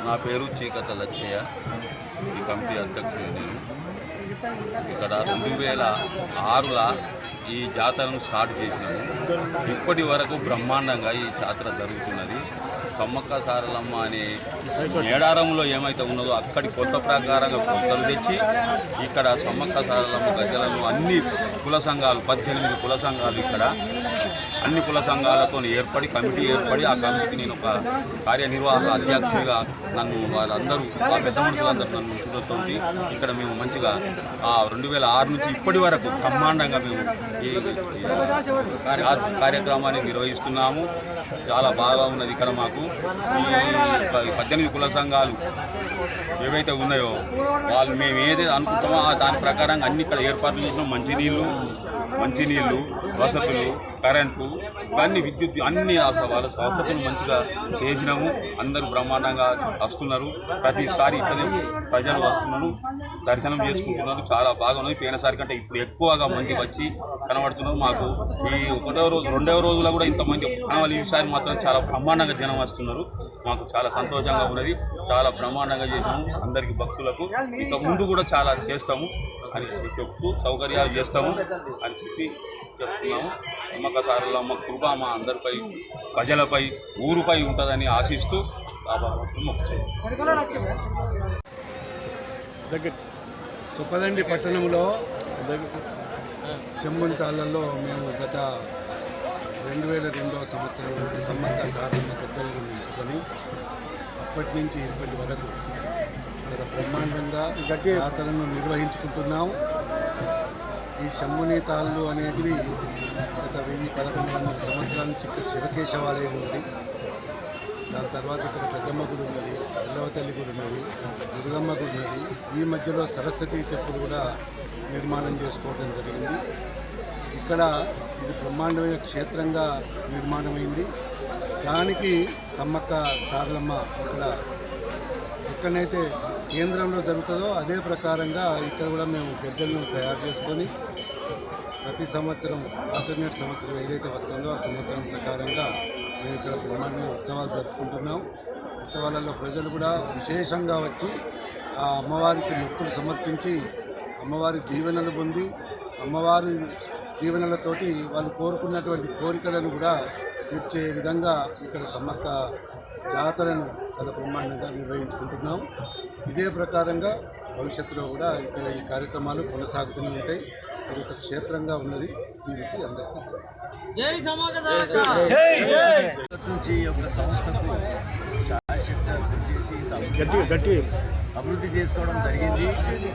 నా పేరు చీకత లచ్చయ్య, ఈ కమిటీ అధ్యక్షుడు నేను. ఇక్కడ 2006లో ఈ జాతరను స్టార్ట్ చేసినాము. ఇప్పటి వరకు బ్రహ్మాండంగా ఈ జాతర జరుగుతున్నది. సమ్మక్క సారలమ్మ అనే మేడారంలో ఏమైతే ఉన్నదో అక్కడి కొత్త ప్రకారంగా కొలతలు తెచ్చి ఇక్కడ సమ్మక్క సారలమ్మ గద్దెలను అన్ని కుల సంఘాలు 18 కుల సంఘాలు ఇక్కడ అన్ని కుల సంఘాలతో ఏర్పడి కమిటీ ఏర్పడి ఆ కమిటీకి నేను ఒక కార్యనిర్వాహక అధ్యక్షుడిగా నన్ను వాళ్ళందరూ ఆ పెద్ద మనుషులందరూ నన్ను ఉంచడంతో ఇక్కడ మేము మంచిగా 2006 నుంచి ఇప్పటి వరకు బ్రహ్మాండంగా మేము ఈ కార్యక్రమాన్ని నిర్వహిస్తున్నాము. చాలా బాగా ఉన్నది. ఇక్కడ మాకు ఈ 18 కుల సంఘాలు ఏవైతే ఉన్నాయో వాళ్ళు మేము ఏదైతే అనుకుంటామో దాని ప్రకారంగా అన్ని ఇక్కడ ఏర్పాట్లు చేసినాం. మంచినీళ్ళు, వసతులు, కరెంటు, ఇవన్నీ విద్యుత్ అన్ని వాళ్ళ వసతులు మంచిగా చేసినాము. అందరూ బ్రహ్మాండంగా వస్తున్నారు. ప్రతిసారి ఇక్కడే ప్రజలు వస్తున్నారు, దర్శనం చేసుకుంటున్నారు. చాలా బాగా ఉన్నది. పోయినసారి కంటే ఇప్పుడు ఎక్కువగా మంది వచ్చి కనబడుతున్నారు. మాకు ఈ రెండవ రోజులో కూడా ఇంతమంది కనవాలి. ఈసారి మాత్రం చాలా బ్రహ్మాండంగా జనం వస్తున్నారు. మాకు చాలా సంతోషంగా ఉన్నది. చాలా బ్రహ్మాండంగా చేసాము. అందరికీ భక్తులకు ఇక ముందు కూడా చాలా చేస్తాము అని చెప్తూ సౌకర్యాలు చేస్తాము అని చెప్తున్నాము. సమ్మక్క సారలమ్మ కృప మా అందరిపై, ప్రజలపై, ఊరుపై ఉంటుందని ఆశిస్తూ చొప్పదండి పట్టణంలో శంభుంతాళ్ళలో మేము గత 2002వ సంవత్సరం నుంచి సమ్మక్క సారలమ్మ గద్దెలను నిలుపుకొని అప్పటి నుంచి ఇప్పటి వరకు చాలా బ్రహ్మాండంగా జాతరను నిర్వహించుకుంటున్నాము. ఈ శంభుని తాళ్ళు అనేటివి గత 1000-1100 సంవత్సరాల నుంచి ఇక్కడ శివకేశవాలయం ఉన్నది. దాని తర్వాత ఇక్కడ పెద్దమ్మ గుడి ఉన్నది, ఎల్లవతల్లి గుడి ఉన్నది, దుర్గమ్మ గుడి ఉన్నది. ఈ మధ్యలో సరస్వతి టెంపుల్ కూడా నిర్మాణం చేసుకోవడం జరిగింది. ఇక్కడ ఇది బ్రహ్మాండమైన క్షేత్రంగా నిర్మాణమైంది. దానికి సమ్మక్క సారలమ్మ ఇక్కడ ఎక్కడైతే కేంద్రంలో జరుగుతుందో అదే ప్రకారంగా ఇక్కడ కూడా మేము గద్దెలను తయారు చేసుకొని ప్రతి సంవత్సరం ఆల్టర్నేట్ సంవత్సరం ఏదైతే వస్తుందో ఆ సంవత్సరం ప్రకారంగా మేము ఇక్కడ బ్రహ్మాండంగా ఉత్సవాలు జరుపుకుంటున్నాం. ఉత్సవాలలో ప్రజలు కూడా విశేషంగా వచ్చి ఆ అమ్మవారికి మొక్కులు సమర్పించి అమ్మవారి దీవెనలు పొంది అమ్మవారి దీవెనలతోటి వాళ్ళు కోరుకున్నటువంటి కోరికలను కూడా తీర్చే విధంగా ఇక్కడ సమ్మక్క జాతరను చాలా బ్రహ్మాండంగా నిర్వహించుకుంటున్నాం. ఇదే ప్రకారంగా భవిష్యత్తులో కూడా ఇక్కడ ఈ కార్యక్రమాలు కొనసాగుతూనే ఉంటాయి. ఇది ఒక క్షేత్రంగా ఉన్నది. దీనికి అందరికీ నుంచి ఒక సంస్థకు చేసి అభివృద్ధి చేసుకోవడం జరిగింది.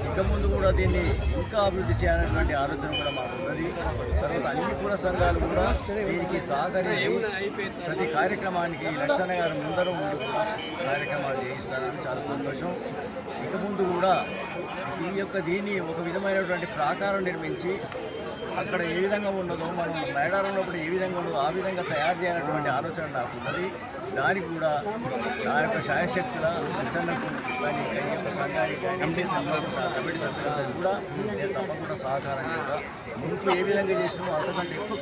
ఇక ముందు కూడా దీన్ని ఇంకా అభివృద్ధి చేయాలనేటువంటి ఆలోచన కూడా మాకు ఉన్నది. తర్వాత అన్ని కుల సంఘాలు కూడా దీనికి సహకరించి ప్రతి కార్యక్రమానికి లక్షణ గారు ముందర ఉండి కూడా కార్యక్రమాలు చేయిస్తారని చాలా సంతోషం. ఇక ముందు కూడా దీన్ని ఒక విధమైనటువంటి ప్రాకారం నిర్మించి అక్కడ ఏ విధంగా ఉన్నదో మనం మేడారంలో కూడా ఏ విధంగా ఉన్నదో ఆ విధంగా తయారు చేయాలన్నటువంటి ఆలోచన నాకు ఉన్నది. దానికి కూడా నా యొక్క శాయశక్తుల లక్షణకు కానీ ఈ యొక్క సంఘానికి కమిటీ సభ్యులకు కూడా నేను తప్పకుండా సహకారం చేయాలి. మునుపు ఏ విధంగా చేసినామో అంతకంటే ఎక్కువ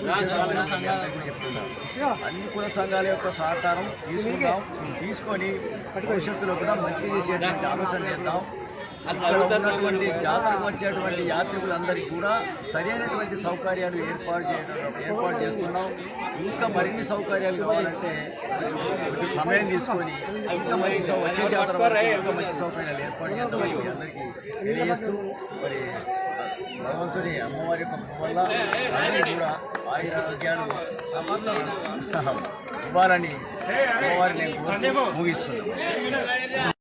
చెప్తున్నాను. అన్ని కుల సంఘాల యొక్క సహకారం తీసుకొని భవిష్యత్తులో కూడా మంచిగా చేసేటువంటి ఆలోచన చేద్దాం. ఇక్కడ ఉన్నటువంటి జాతరకు వచ్చేటువంటి యాత్రికులందరికీ కూడా సరైనటువంటి సౌకర్యాలు ఏర్పాటు చేస్తున్నాం. ఇంకా మరిన్ని సౌకర్యాలు కావాలంటే కొంచెం సమయం తీసుకొని ఇంకా మంచి వచ్చే జాతర వరకు ఇంకా మంచి సౌకర్యాలు ఏర్పాటు చేద్దామని మీ అందరికీ తెలియజేస్తూ మరి భగవంతుని అమ్మవారి యొక్క వల్ల అన్నీ కూడా ఆయురారోగ్యాలు ఇవ్వాలని అమ్మవారిని ముగిస్తున్నాం.